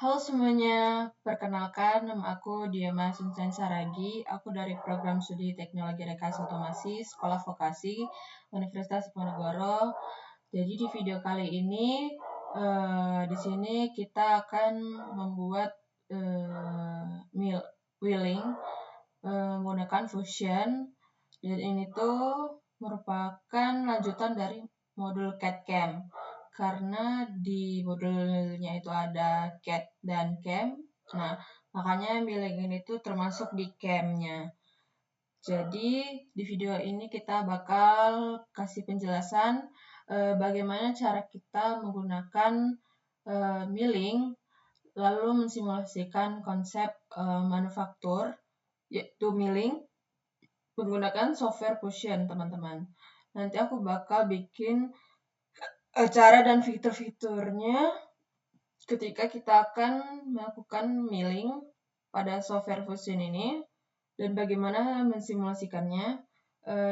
Halo semuanya, perkenalkan nama aku Diama Sunsen Saragi. Aku dari program studi Teknologi Rekayasa Otomasi Sekolah Vokasi Universitas Diponegoro. Jadi di video kali ini di sini kita akan membuat wheeling menggunakan Fusion, dan ini tuh merupakan lanjutan dari modul CAD/CAM. Karena di modulnya itu ada CAD dan CAM, nah makanya wheeling ini tuh termasuk di CAM-nya. Jadi di video ini kita bakal kasih penjelasan bagaimana cara kita menggunakan milling lalu mensimulasikan konsep manufaktur, yaitu milling menggunakan software Fusion, teman-teman. Nanti aku bakal bikin cara dan fitur-fiturnya ketika kita akan melakukan milling pada software Fusion ini dan bagaimana mensimulasikannya.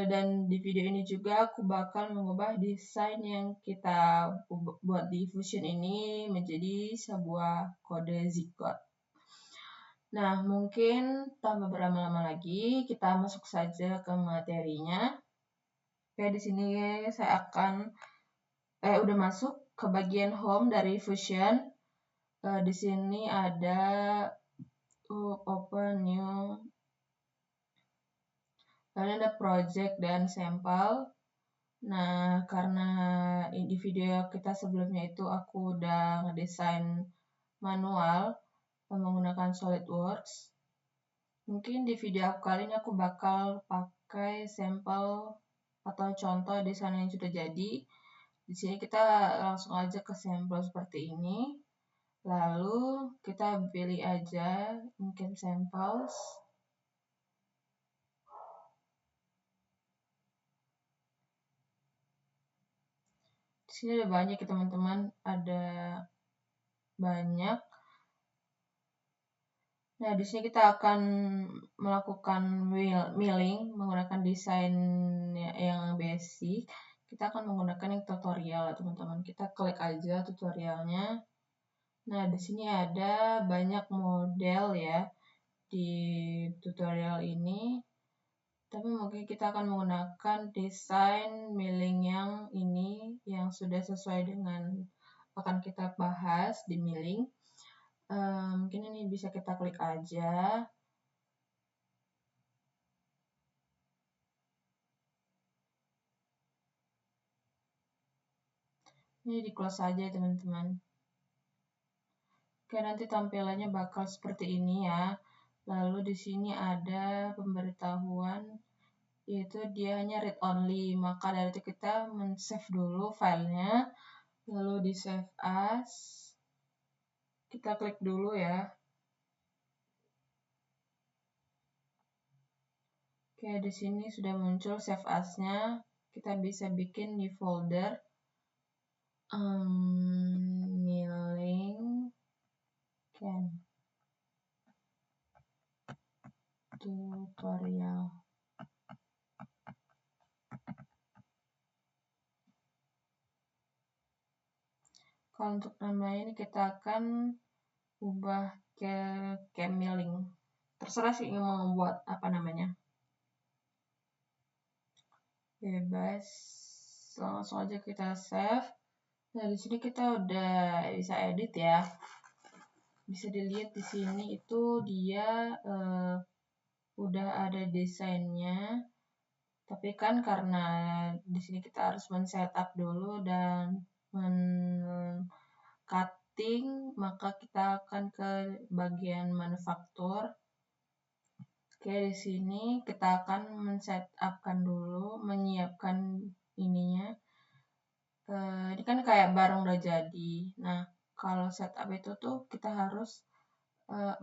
Dan di video ini juga aku bakal mengubah desain yang kita buat di Fusion ini menjadi sebuah kode Zygote. Nah, mungkin tanpa berlama-lama lagi, kita masuk saja ke materinya. Oke, di sini saya akan udah masuk ke bagian home dari Fusion. Di sini ada open new, lalu ada project dan sampel. Nah, karena di video kita sebelumnya itu aku udah ngedesain manual menggunakan SolidWorks. Mungkin di video kali ini aku bakal pakai sampel atau contoh desain yang sudah jadi. Di sini kita langsung aja ke sampel seperti ini. Lalu kita pilih aja mungkin samples. Di sini ada banyak ya teman-teman, ada banyak. Nah, di sini kita akan melakukan milling menggunakan desain yang basic. Kita akan menggunakan yang tutorial ya teman-teman. Kita klik aja tutorialnya. Nah, di sini ada banyak model ya di tutorial ini. Tapi mungkin kita akan menggunakan desain milling yang ini yang sudah sesuai dengan akan kita bahas di milling. Mungkin ini bisa kita klik aja. Ini di close aja teman-teman. Oke, nanti tampilannya bakal seperti ini ya. Lalu di sini ada pemberitahuan, yaitu dia hanya read only. Maka dari itu kita men-save dulu filenya, lalu di save as. Kita klik dulu ya. Oke, di sini sudah muncul save as-nya. Kita bisa bikin di folder milling CAM tutorial. Kalau untuk nama ini kita akan ubah ke CAM milling. Terserah sih mau membuat apa namanya. Bebas. Langsung aja kita save. Nah, di sini kita udah bisa edit ya. Bisa dilihat di sini itu dia udah ada desainnya. Tapi kan karena di sini kita harus men-setup dulu dan men-cutting, maka kita akan ke bagian manufaktur. Oke, di sini kita akan men-setupkan dulu, menyiapkan ininya. Ini kan kayak barang udah jadi. Nah, kalau setup itu tuh kita harus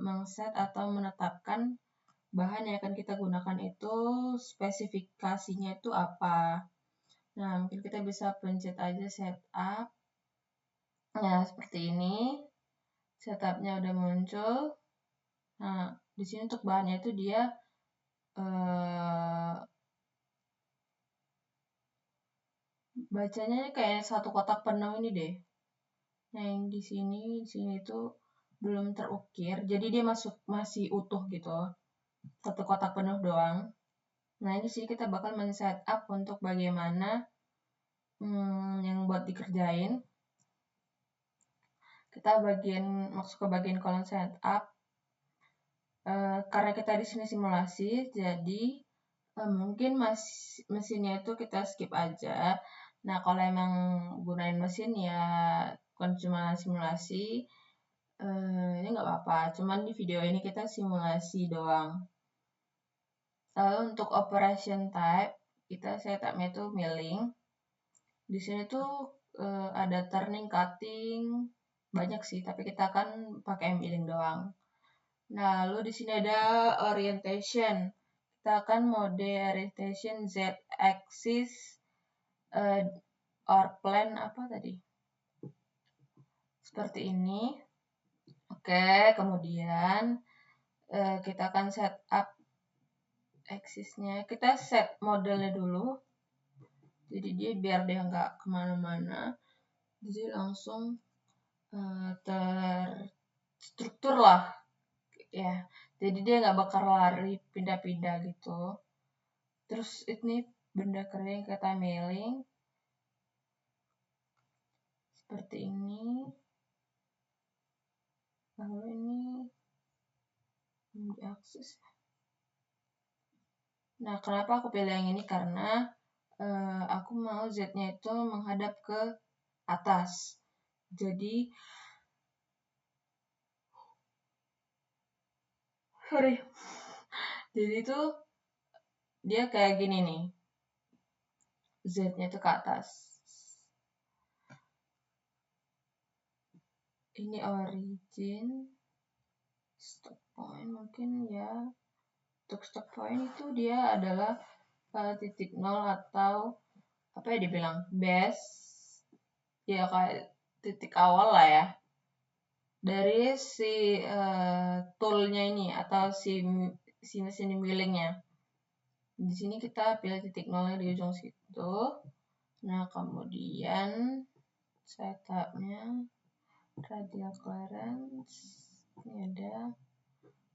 mengset atau menetapkan bahan yang akan kita gunakan itu spesifikasinya itu apa. Nah, mungkin kita bisa pencet aja setup. Nah, seperti ini. Setupnya udah muncul. Nah, di sini untuk bahannya itu dia bacanya kayak satu kotak penuh ini deh. Nah, yang di sini tuh belum terukir, jadi dia masih utuh gitu, satu kotak penuh doang. Nah ini sih kita bakal men-setup untuk bagaimana yang buat dikerjain. Kita masuk ke bagian kolom setup. Karena kita di sini simulasi, jadi mungkin mesinnya itu kita skip aja. Nah kalau emang gunain mesin ya bukan cuma simulasi, ini nggak apa-apa. Cuman di video ini kita simulasi doang. Lalu untuk operation type kita setupnya itu milling. Di sini tuh ada turning, cutting, banyak sih, tapi kita kan pakai milling doang. Nah, lalu di sini ada orientation. Kita akan mode orientation Z axis or plane apa tadi? Seperti ini. Oke, kemudian kita akan setup axisnya. Kita set modelnya dulu. Jadi biar dia nggak kemana-mana. Jadi langsung terstruktur lah. Ya, jadi dia nggak bakal lari pindah-pindah gitu. Terus ini benda kering kita mailing seperti ini. Lalu ini diakses. Nah, kenapa aku pilih yang ini? Karena aku mau Z-nya itu menghadap ke atas. Jadi itu dia kayak gini nih. Z-nya itu ke atas. Ini origin, stop point mungkin ya. Untuk stop point itu dia adalah titik nol atau apa ya dibilang base, ya kayak titik awal lah ya dari si toolnya ini atau si mesin millingnya. Di sini kita pilih titik nolnya di ujung situ. Nah kemudian setupnya radial clearance ini ada.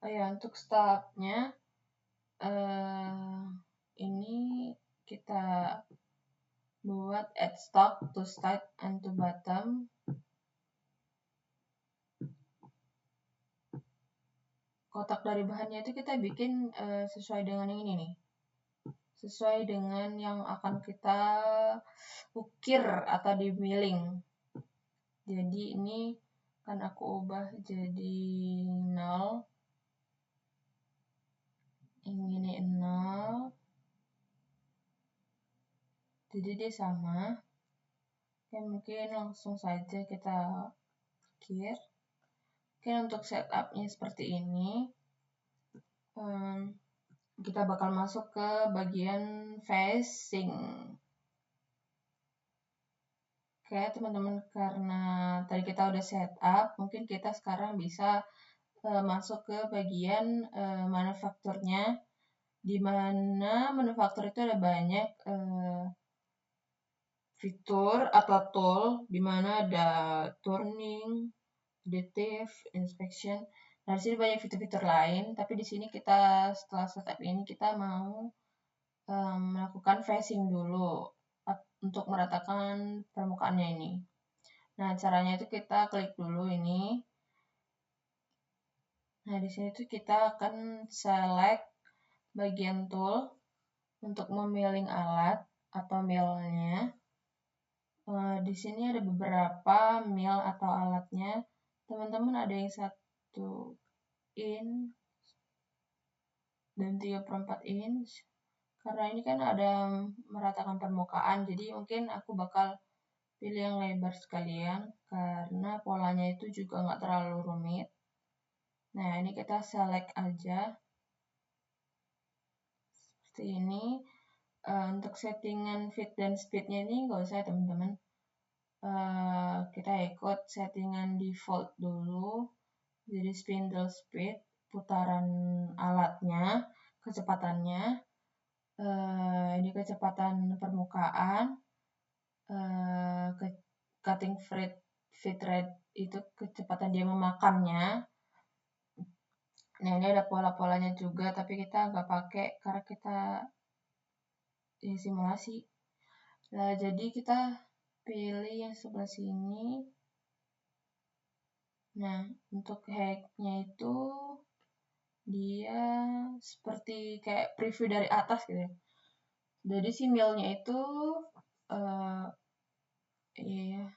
Oh ya, untuk stopnya ini kita buat add stop to start and to bottom. Kotak dari bahannya itu kita bikin sesuai dengan yang ini nih, sesuai dengan yang akan kita ukir atau di milling. Jadi ini kan aku ubah jadi 0, ini 0, jadi dia sama. Oke, mungkin langsung saja kita ukir. Oke, untuk setupnya seperti ini. Kita bakal masuk ke bagian facing. Oke teman-teman, karena tadi kita udah setup, mungkin kita sekarang bisa masuk ke bagian manufakturnya, di mana manufaktur itu ada banyak fitur atau tool, di mana ada turning, additive, inspection. Nah, di sini banyak fitur-fitur lain, tapi di sini kita setelah setup ini kita mau melakukan facing dulu untuk meratakan permukaannya ini. Nah, caranya itu kita klik dulu ini. Nah, di sini tuh kita akan select bagian tool untuk memilling alat atau millnya. Di sini ada beberapa mill atau alatnya. Teman-teman ada yang 1 inch dan 34 inch. Karena ini kan ada meratakan permukaan, jadi mungkin aku bakal pilih yang lebar sekalian karena polanya itu juga nggak terlalu rumit. Nah, ini kita select aja seperti ini. Untuk settingan fit dan speednya ini nggak usah ya teman-teman. Kita ikut settingan default dulu. Jadi spindle speed, putaran alatnya, kecepatannya. Ini kecepatan permukaan, cutting fit rate itu kecepatan dia memakannya. Nah, ini ada pola-polanya juga, tapi kita nggak pakai karena kita ya, simulasi. Nah, jadi kita pilih yang sebelah sini. Nah, untuk hacknya itu dia seperti kayak preview dari atas gitu ya. Jadi si milnya itu iya,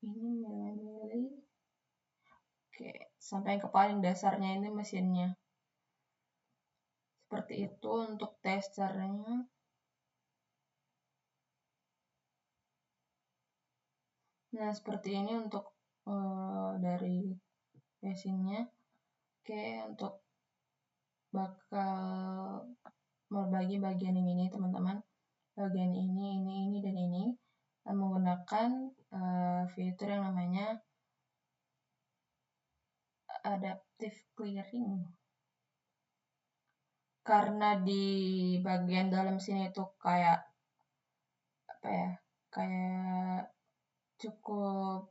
ini milih. Oke, sampai ke paling dasarnya ini mesinnya. Seperti itu untuk testernya. Nah, seperti ini untuk dari mesinnya. Oke, untuk bakal membagi bagian yang ini, teman-teman. Bagian ini, dan ini menggunakan fitur yang namanya adaptive clearing. Karena di bagian dalam sini itu kayak apa ya? Kayak cukup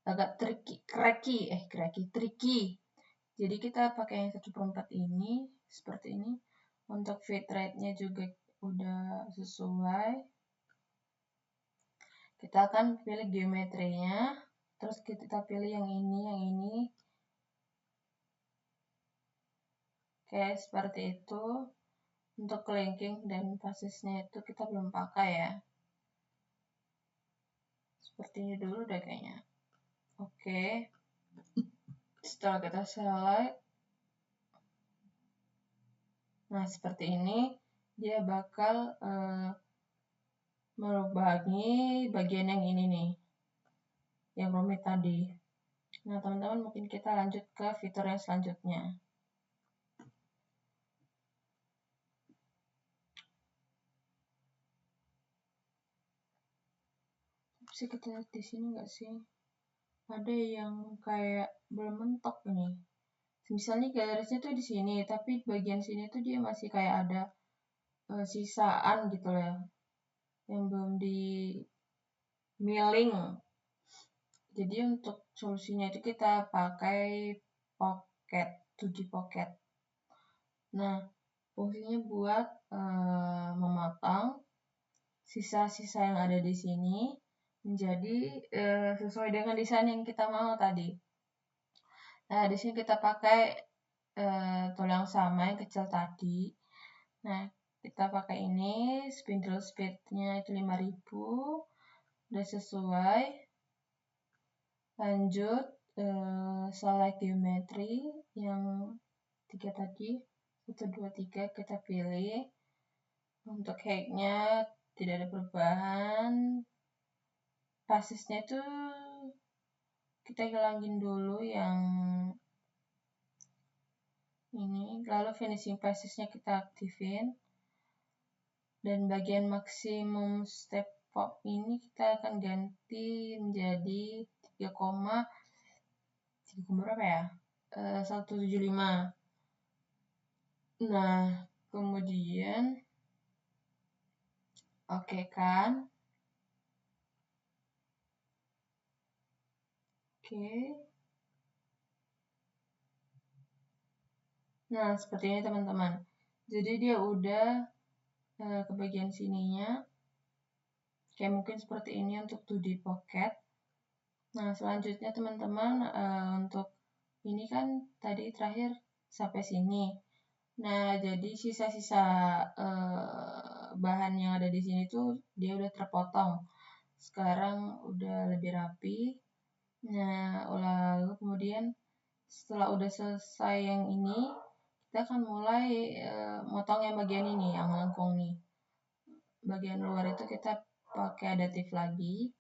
agak tricky. Jadi kita pakai yang 1/4 ini seperti ini. Untuk bitrate-nya juga udah sesuai. Kita akan pilih geometrinya, terus kita pilih yang ini. Kayak seperti itu. Untuk linking dan basisnya itu kita belum pakai ya. Seperti ini dulu deh kayaknya. Oke. Setelah kita select, nah seperti ini dia bakal merubahi bagian yang ini nih, yang rumit tadi. Nah teman-teman, mungkin kita lanjut ke fitur yang selanjutnya. Bisa kita lihat di sini nggak sih? Ada yang kayak belum mentok ini. Misalnya garisnya tuh di sini, tapi bagian sini tuh dia masih kayak ada sisaan gitu loh ya, yang belum di milling. Jadi untuk solusinya itu kita pakai pocket, 2D pocket. Nah, fungsinya buat memotong sisa-sisa yang ada di sini menjadi sesuai dengan desain yang kita mau tadi. Nah, di sini kita pakai tool yang sama yang kecil tadi. Nah, kita pakai ini, spindle speed-nya itu 5000, udah sesuai. Lanjut, select geometry yang 3 tadi, 1, 2, 3 kita pilih. Untuk height-nya tidak ada perubahan. Basisnya itu kita hilangin dulu yang ini, lalu finishing basisnya kita aktifin. Dan bagian maksimum step pop ini kita akan ganti menjadi 3, berapa ya? 175. Nah, kemudian oke kan? Oke. Nah, seperti ini teman-teman. Jadi dia udah ke bagian sininya. Kayak mungkin seperti ini untuk 2D pocket. Nah, selanjutnya teman-teman untuk ini kan tadi terakhir sampai sini. Nah, jadi sisa-sisa bahan yang ada di sini tuh dia udah terpotong. Sekarang udah lebih rapi. Nah, lalu kemudian setelah udah selesai yang ini, kita akan mulai motong yang bagian ini, yang melengkung nih. Bagian luar itu kita pakai adaptif lagi.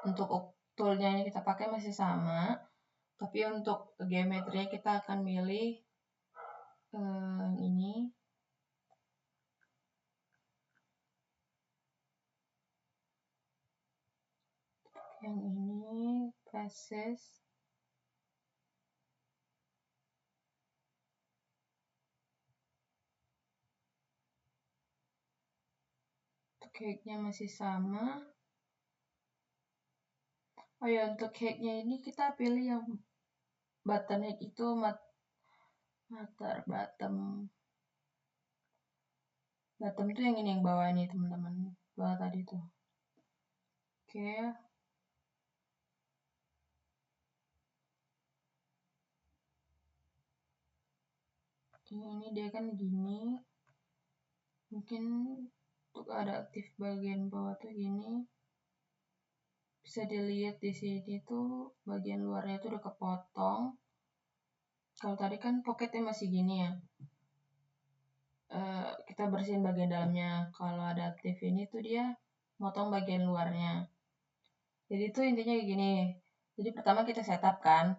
Untuk toolnya ini kita pakai masih sama, tapi untuk geometrinya kita akan milih ini. Yang ini basis. Untuk height-nya masih sama. Oh ya, untuk height-nya ini kita pilih yang button height itu bottom tuh yang ini, yang bawah ini teman-teman, bawah tadi tuh. Oke. Ini dia kan gini. Mungkin untuk ada aktif bagian bawah tuh gini. Bisa dilihat di sini tuh bagian luarnya tuh udah kepotong. Kalau tadi kan pocketnya masih gini ya. Kita bersihin bagian dalamnya. Kalau adaptif ini tuh dia motong bagian luarnya. Jadi itu intinya kayak gini. Jadi pertama kita setup kan.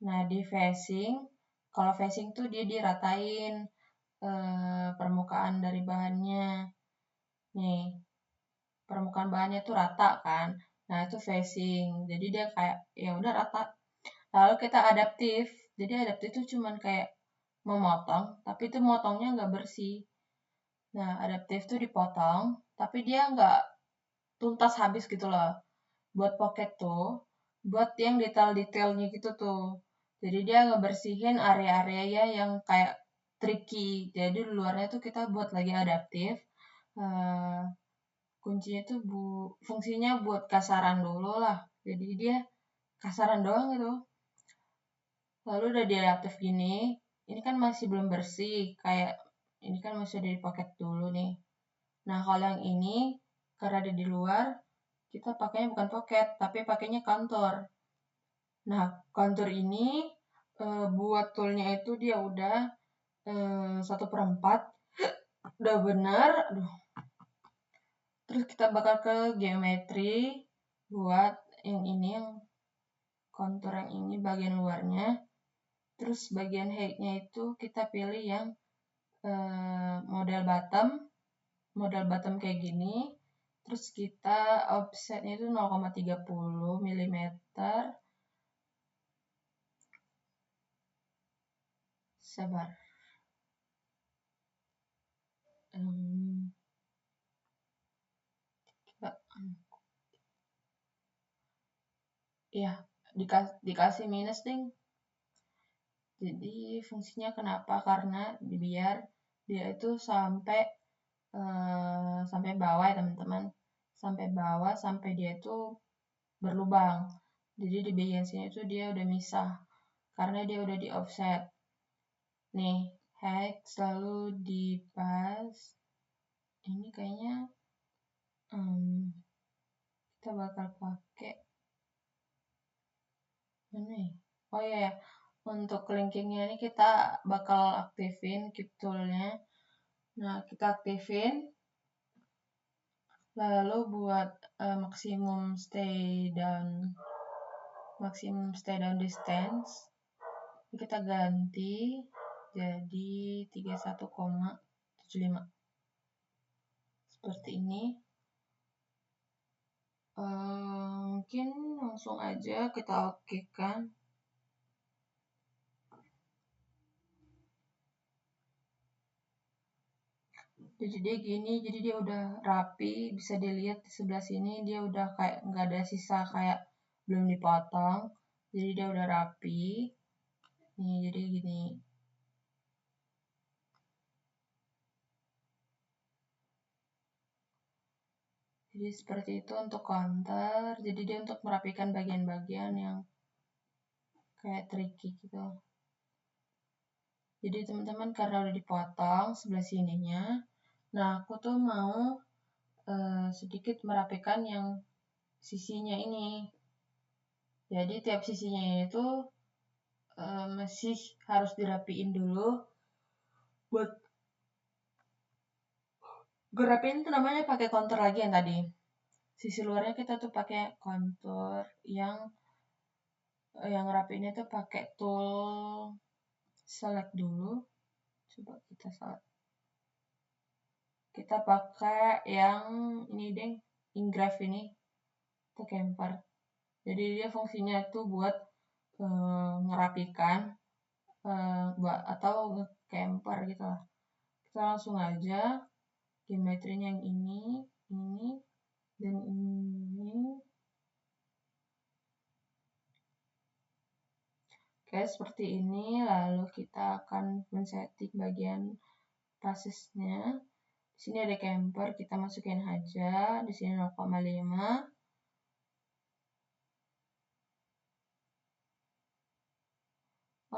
Nah di facing, kalau facing tuh dia diratain permukaan dari bahannya. Nih, permukaan bahannya tuh rata kan. Nah itu facing. Jadi dia kayak ya udah rata. Lalu kita adaptif. Jadi adaptif itu cuman kayak memotong, tapi itu motongnya nggak bersih. Nah adaptif tuh dipotong, tapi dia nggak tuntas habis gitu loh. Buat pocket tuh, buat yang detail-detailnya gitu tuh. Jadi dia ngebersihin area-area yang kayak tricky. Jadi di luarnya tuh kita buat lagi adaptif. Uh, Kuncinya tuh fungsinya buat kasaran dulu lah. Jadi dia kasaran doang gitu. Lalu udah diadaptif gini, ini kan masih belum bersih. Kayak ini kan masih ada di pocket dulu nih. Nah kalau yang ini karena ada di luar, kita pakainya bukan pocket, tapi pakainya kantor. Nah, kantor ini buat toolnya itu dia udah 1/4, udah benar. Aduh. Terus kita bakal ke geometri buat yang ini, yang kontur yang ini bagian luarnya. Terus bagian height-nya itu kita pilih yang model bottom kayak gini. Terus kita offsetnya itu 0,30 mm. Sabar. Ya, dikasih minus ding. Jadi fungsinya kenapa? Karena biar dia itu sampai bawah ya teman-teman. Sampai bawah, sampai dia itu berlubang. Jadi di bagian sini itu dia udah misah. Karena dia udah di offset. Nih, hex selalu dipas. Ini kayaknya kita bakal pakai mana ya? Oh iya ya, untuk linkingnya ini kita bakal aktifin keep toolnya. Nah kita aktifin, lalu buat maximum stay down distance kita ganti jadi 31,75 seperti ini. Mungkin langsung aja kita okekan. Jadi dia gini, jadi dia udah rapi, bisa dilihat di sebelah sini dia udah kayak nggak ada sisa kayak belum dipotong. Jadi dia udah rapi. Nih jadi gini. Jadi seperti itu untuk counter. Jadi dia untuk merapikan bagian-bagian yang kayak tricky gitu. Jadi teman-teman karena udah dipotong sebelah sininya, nah aku tuh mau sedikit merapikan yang sisinya ini. Jadi tiap sisinya itu masih harus dirapiin dulu. Buat gerapin itu namanya pakai kontur lagi yang tadi. Sisi luarnya kita tuh pakai kontur yang rapiinnya tuh pakai tool select dulu. Coba kita select. Kita pakai yang ini deh, engrave ini. Itu camper. Jadi dia fungsinya itu buat ngerapikan atau camper gitu lah. Kita langsung aja geometrinya yang ini, dan ini. Oke, seperti ini. Lalu kita akan men-setting bagian pasesnya. Di sini ada camper, kita masukin aja. Di sini 0,5.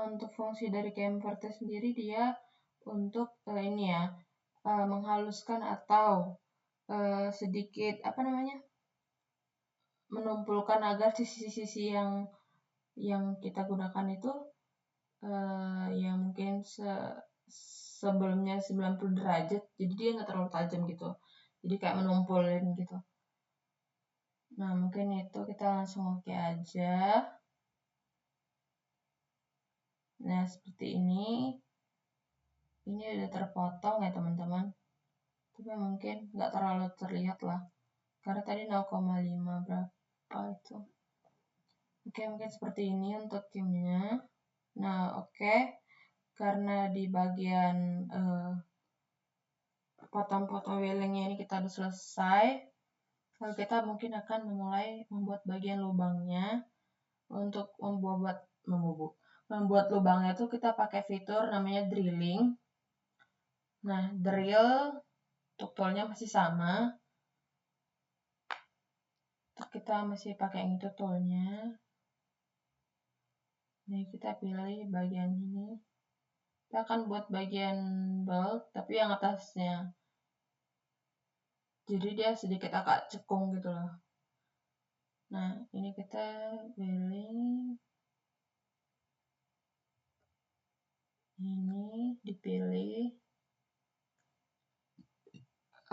Untuk fungsi dari camper itu sendiri dia untuk ini ya, menghaluskan atau sedikit menumpulkan agar sisi-sisi yang kita gunakan itu yang mungkin sebelumnya 90 derajat, jadi dia nggak terlalu tajam gitu, jadi kayak menumpulin gitu. Nah, mungkin itu kita langsung oke aja. Nah, seperti ini udah terpotong ya teman-teman, tapi mungkin nggak terlalu terlihat lah karena tadi 0,5 berapa itu. Oke, mungkin seperti ini untuk kimnya. Nah, oke, karena di bagian potong-potong welingnya ini kita udah selesai, lalu kita mungkin akan memulai membuat bagian lubangnya. Untuk membuat lubangnya itu kita pakai fitur namanya drilling. Nah, drill untuk toolnya masih sama. Kita masih pakai yang itu toolnya. Nah, kita pilih bagian ini. Kita akan buat bagian bolt, tapi yang atasnya. Jadi dia sedikit agak cekung gitu loh. Nah, ini kita pilih. Ini dipilih.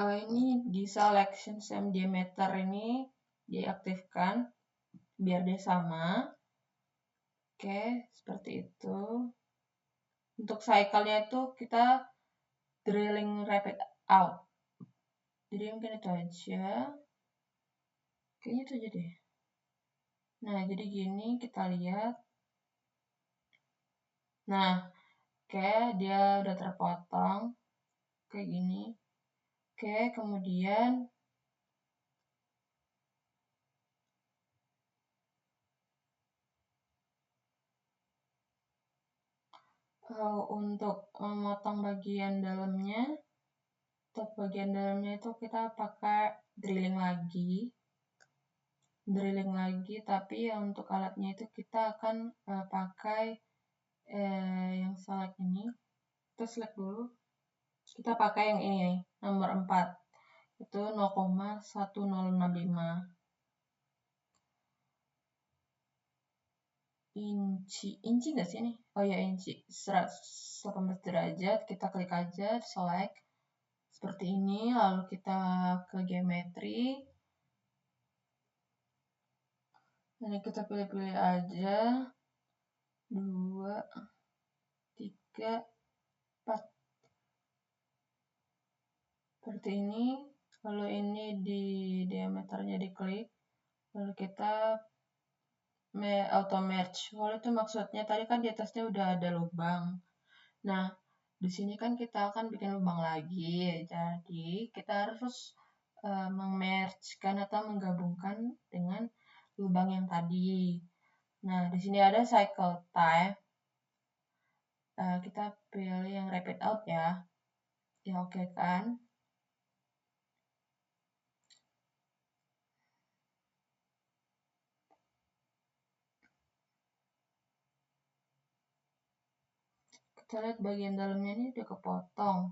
Ini di selection same diameter ini diaktifkan biar dia sama. Oke, seperti itu. Untuk cycle-nya itu kita drilling rapid out. Jadi mungkin itu aja. Kayaknya itu aja deh. Nah, jadi gini kita lihat. Nah, oke, dia udah terpotong kayak gini. Oke, kemudian untuk memotong bagian dalamnya, itu kita pakai drilling lagi, tapi untuk alatnya itu kita akan pakai yang select ini. Kita select dulu, kita pakai yang ini nomor 4, itu 0,1065 inci nggak sih ini? Oh ya, inci 118 derajat. Kita klik aja select seperti ini, lalu kita ke geometri. Ini kita pilih-pilih aja 2, 3, 4 seperti ini. Lalu ini di diameternya diklik, lalu kita auto merge. Kalau itu maksudnya tadi kan di atasnya udah ada lubang. Nah, di sini kan kita akan bikin lubang lagi. Jadi kita harus atau menggabungkan dengan lubang yang tadi. Nah, di sini ada cycle time. Kita pilih yang rapid out ya. Ya oke kan. Kita lihat bagian dalamnya ini udah kepotong.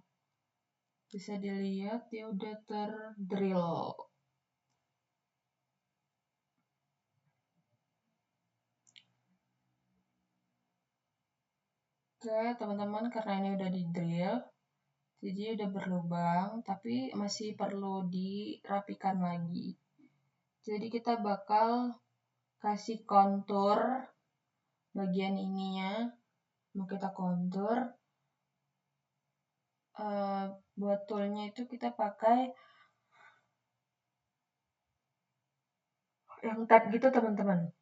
Bisa dilihat dia udah terdrill. Oke teman-teman, karena ini udah di drill, jadi udah berlubang, tapi masih perlu dirapikan lagi. Jadi kita bakal kasih kontur bagian ininya, mau kita kontur. Buat toolnya itu kita pakai yang tab gitu teman-teman.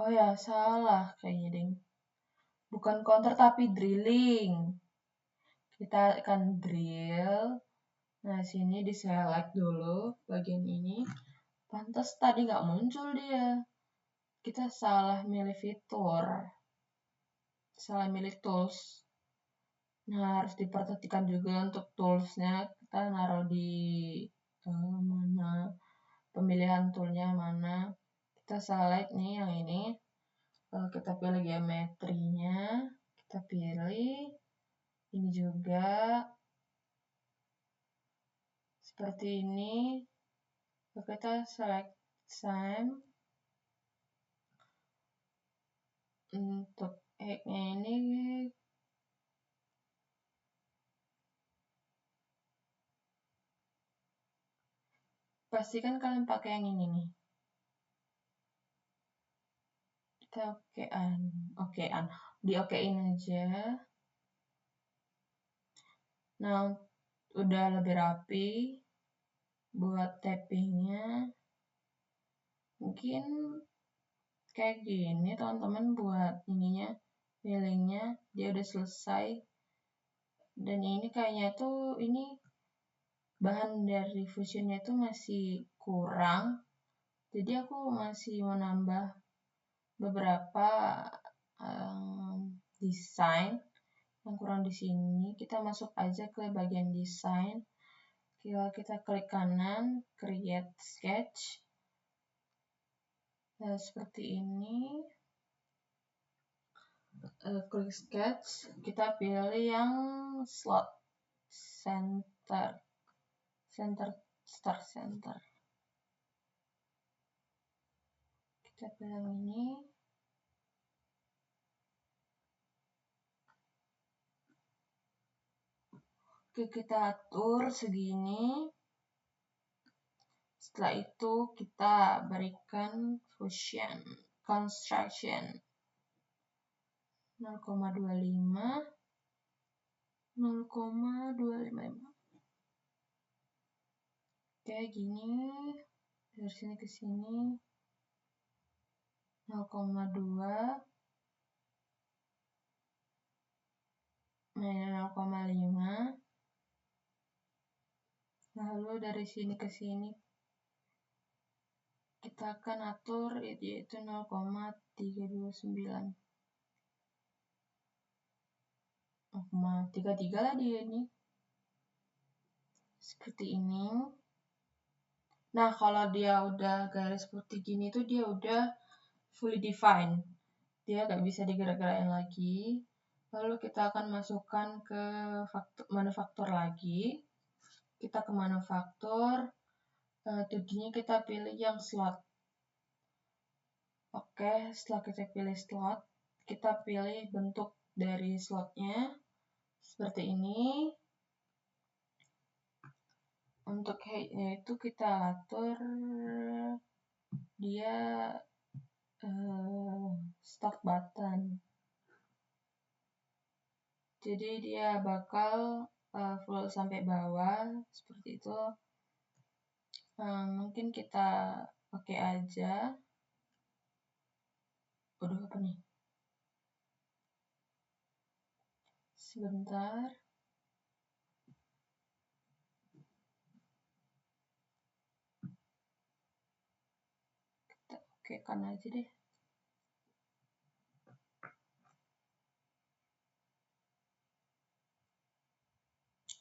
Oh ya, salah kayaknya ding. Bukan kontur tapi drilling. Kita akan drill. Nah, sini di select dulu bagian ini. Pantas tadi nggak muncul dia. Kita salah milih fitur. Salah milih tools. Nah, harus diperhatikan juga untuk toolsnya. Kita naruh di mana, pemilihan toolnya mana. Kita select nih yang ini. Kita pilih geometrinya. Kita pilih ini juga. Seperti ini. Kita select same. Untuk hacknya ini pastikan kalian pakai yang ini nih. Kita okean, di okein aja. Nah, udah lebih rapi buat tappingnya. Mungkin kayak gini teman-teman buat ininya, feelingnya dia udah selesai. Dan ini kayaknya tuh ini bahan dari Fusionnya tuh masih kurang. Jadi aku masih menambah beberapa desain yang kurang di sini. Kita masuk aja ke bagian desain. Kita klik kanan, create sketch. Nah, seperti ini. Klik sketch, kita pilih yang slot center, start center. Kita pilih yang ini. Oke, kita atur segini. Setelah itu kita berikan Fusion construction 0,25 0,255. Kayak gini, dari sini ke sini 0,2 0,5. Lalu dari sini ke sini kita akan atur yaitu 0,329. 0,33 lah dia ini. Seperti ini. Nah, kalau dia udah garis putih gini tuh dia udah fully defined. Dia nggak bisa digerak-gerakin lagi. Lalu kita akan masukkan ke manufaktur lagi. Kita ke manufaktur. 2D-nya kita pilih yang slot. Oke, setelah kita pilih slot, kita pilih bentuk dari slotnya. Seperti ini. Untuk height-nya itu kita atur dia start button. Jadi dia bakal full sampai bawah seperti itu. Mungkin kita pakai aja. Aduh, apa nih? Sebentar. Kita okekan aja deh.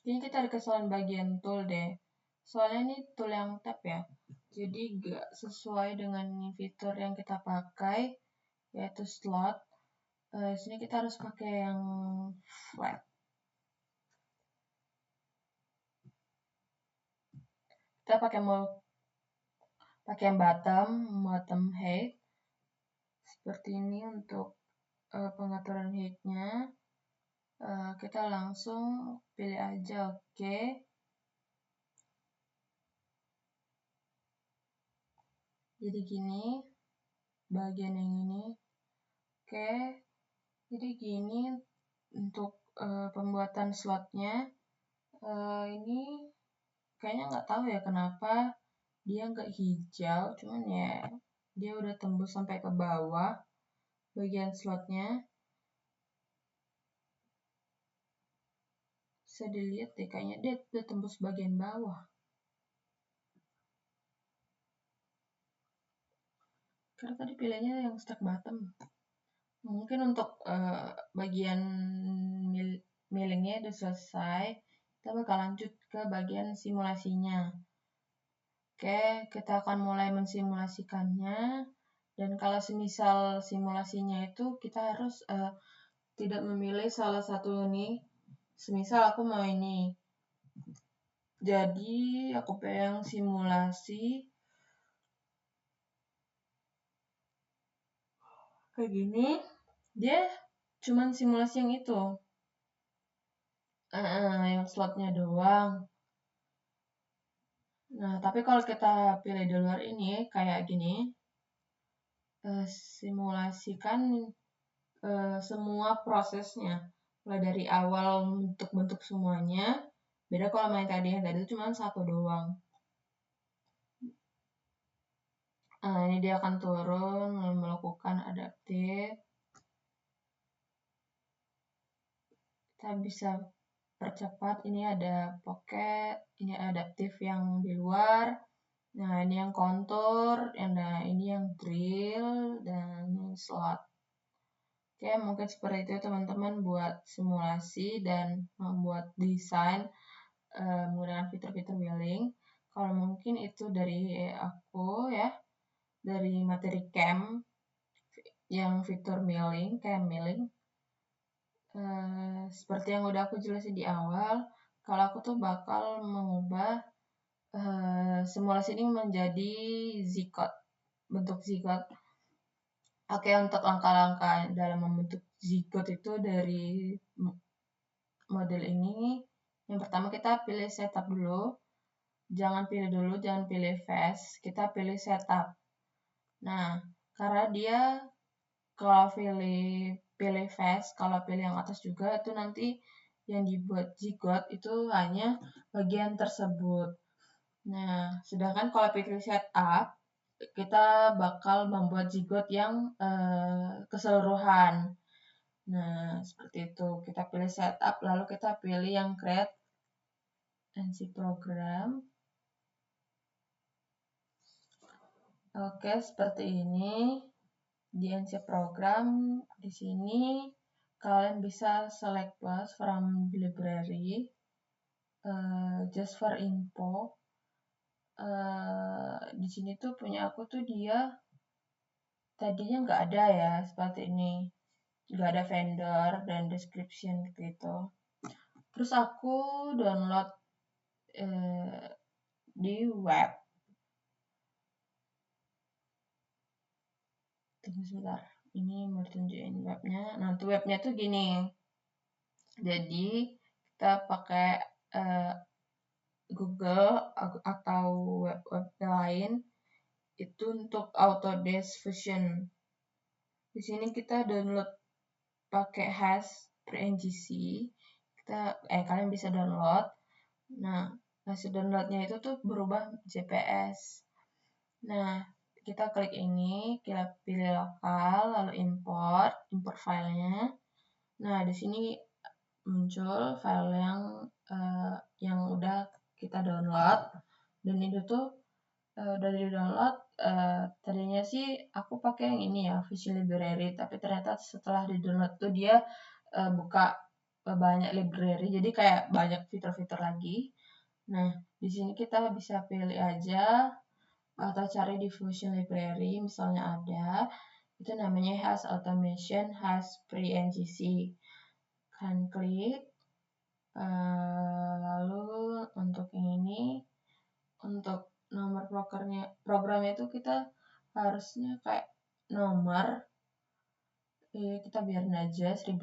Ini kita ada kesalahan bagian tool deh. Soalnya ini tool yang tab ya. Jadi gak sesuai dengan fitur yang kita pakai, yaitu slot. Sini kita harus pakai yang flat. Kita pakai yang bottom height. Seperti ini untuk pengaturan height-nya. Kita langsung pilih aja oke. Jadi gini bagian yang ini. Oke. Jadi gini untuk pembuatan slotnya. Ini kayaknya nggak tahu ya kenapa dia nggak hijau, cuman ya dia udah tembus sampai ke bawah bagian slotnya. Bisa dilihat deh, kayaknya dia udah tembus bagian bawah. Karena tadi pilihnya yang stack bottom. Mungkin untuk bagian millingnya udah selesai. Kita bakal lanjut ke bagian simulasinya. Oke, kita akan mulai mensimulasikannya. Dan kalau semisal simulasinya itu kita harus tidak memilih salah satu nih. Semisal aku mau ini. Jadi aku pengen simulasi kayak gini. Dia cuman simulasi yang itu. Yang slotnya doang. Nah, tapi kalau kita pilih di luar ini kayak gini, simulasikan semua prosesnya, mulai dari awal bentuk-bentuk semuanya. Beda kalau main tadi yang tadi itu cuma satu doang. Nah, ini dia akan turun melakukan adaptif. Kita bisa percepat. Ini ada pocket, ini adaptif yang di luar. Nah, ini yang kontur, ini yang drill, dan ini slot. Oke, mungkin seperti itu teman-teman buat simulasi dan membuat desain menggunakan fitur-fitur milling. Kalau mungkin itu dari aku ya, dari materi camp yang fitur milling, camp milling. Seperti yang udah aku jelasin di awal, kalau aku tuh bakal mengubah simulasi ini menjadi Z-code, bentuk Z-code. Oke, untuk langkah-langkah dalam membentuk Z-code itu dari model ini, yang pertama kita pilih setup dulu. Jangan pilih fast, kita pilih setup. Nah, karena dia kalau pilih fast, kalau pilih yang atas juga itu nanti yang dibuat zigot itu hanya bagian tersebut. Nah, sedangkan kalau pilih setup, kita bakal membuat zigot yang keseluruhan. Nah, seperti itu. Kita pilih setup, lalu kita pilih yang create NC program. Oke, seperti ini. Di NC program, di sini kalian bisa select plus from library, just for info. Di sini tuh punya aku tuh dia tadinya nggak ada ya, seperti ini. Nggak ada vendor dan description gitu. Terus aku download di web. Tunggu sebentar, ini mau tunjukin webnya. Nah, untuk webnya tuh gini. Jadi kita pakai Google atau web lain itu untuk Autodesk Fusion. Di sini kita download pakai hash PNGC. Kalian bisa download. Nah, hasil downloadnya itu tuh berubah JPS. Nah, kita klik ini, kita pilih lokal, lalu import filenya. Nah, di sini muncul file yang udah kita download, dan itu tuh udah di download. Tadinya sih aku pakai yang ini ya, Visual Library, tapi ternyata setelah di download tuh dia buka banyak library, jadi kayak banyak fitur-fitur lagi. Nah, di sini kita bisa pilih aja atau cari di Fusion Library, misalnya ada, itu namanya Has Automation, Has PreNGC. Kalian klik, lalu untuk ini, untuk nomor programnya itu kita harusnya kayak nomor, kita biarin aja 1001.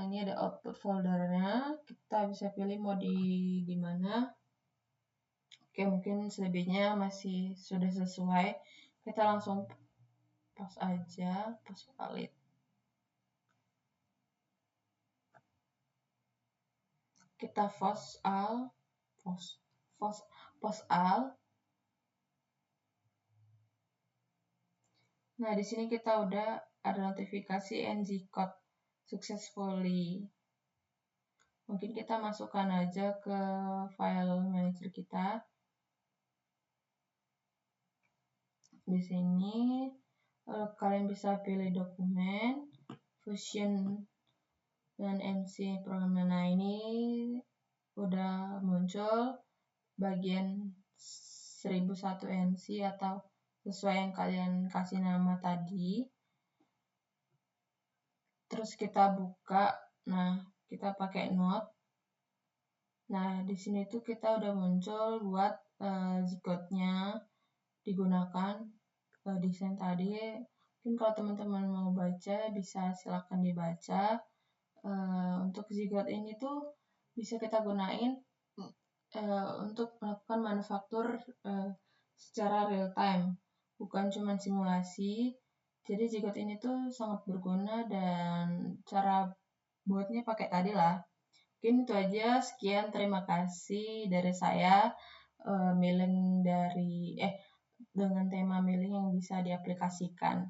Ini ada output foldernya, kita bisa pilih mau di mana. Oke, mungkin selebihnya masih sudah sesuai, kita langsung post aja, post valid. Kita post all. Nah, di sini kita udah ada notifikasi NG code successfully. Mungkin kita masukkan aja ke file manager kita. di sini. Kalian bisa pilih dokumen, Fusion dan MC program. Nah, ini udah muncul bagian 1001 MC atau sesuai yang kalian kasih nama tadi. Terus kita buka, nah kita pakai Note. Nah, di sini tuh kita udah muncul buat Zcode-nya digunakan desain tadi. Mungkin kalau teman-teman mau baca bisa silakan dibaca. Untuk Zcode ini tuh bisa kita gunain untuk melakukan manufaktur secara real time, bukan cuma simulasi. Jadi Zcode ini tuh sangat berguna dan cara buatnya pakai tadi lah. Mungkin itu aja, sekian, terima kasih dari saya. Mailing dengan tema mailing yang bisa diaplikasikan.